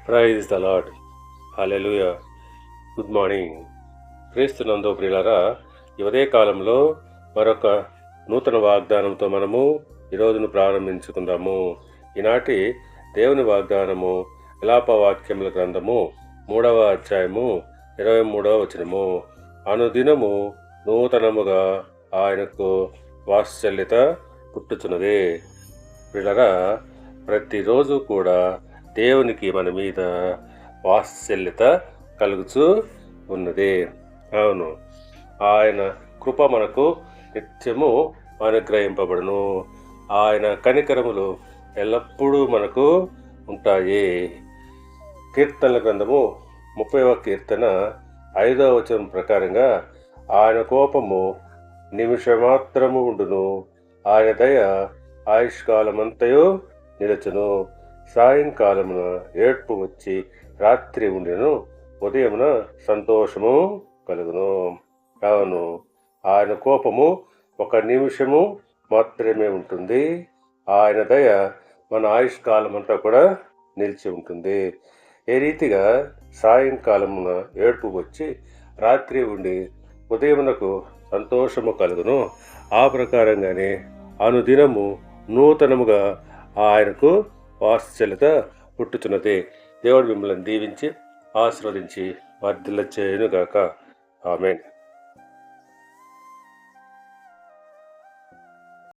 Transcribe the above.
Praise the Lord. Hallelujah. Good morning. క్రీస్తునందు ప్రియులారా, ఈ ఉదయ కాలంలో మరొక నూతన వాగ్దానంతో మనము ఈ రోజును ప్రారంభించుకుందాము. ఈనాటి దేవుని వాగ్దానము విలాపవాక్యముల గ్రంథము 3వ అధ్యాయము 23వ వచనము. అనుదినము నూతనముగా ఆయనకు వాత్సల్యత పుట్టుచున్నది. ప్రియులారా, ప్రతిరోజు కూడా దేవునికి మన మీద వాత్సల్యత కలుగుతూ ఉన్నది. అవును, ఆయన కృప మనకు నిత్యము అనుగ్రహింపబడును. ఆయన కనికరములు ఎల్లప్పుడూ మనకు ఉంటాయి. కీర్తనల గ్రంథము 30వ కీర్తన 5వ వచనం ప్రకారంగా ఆయన కోపము నిమిషమాత్రము ఉండును, ఆయన దయ ఆయుష్కాలమంతయు నిలచును. సాయంకాలమున ఏడ్పు వచ్చి రాత్రి ఉండిను, ఉదయమున సంతోషము కలుగును. అవును, ఆయన కోపము ఒక నిమిషము మాత్రమే ఉంటుంది. ఆయన దయ మన ఆయుష్కాలమంతా కూడా నిలిచి ఉంటుంది. ఏ రీతిగా సాయంకాలమున ఏడ్పు వచ్చి రాత్రి ఉండి ఉదయమునకు సంతోషము కలుగును, ఆ ప్రకారంగానే అనుదినము నూతనముగా ఆయనకు వాత్సల్యత పుట్టుతున్నది. దేవుడు మిమ్మల్ని దీవించి ఆశీర్వదించి వర్ధిల్ల చేయునుగాక. ఆమేన్.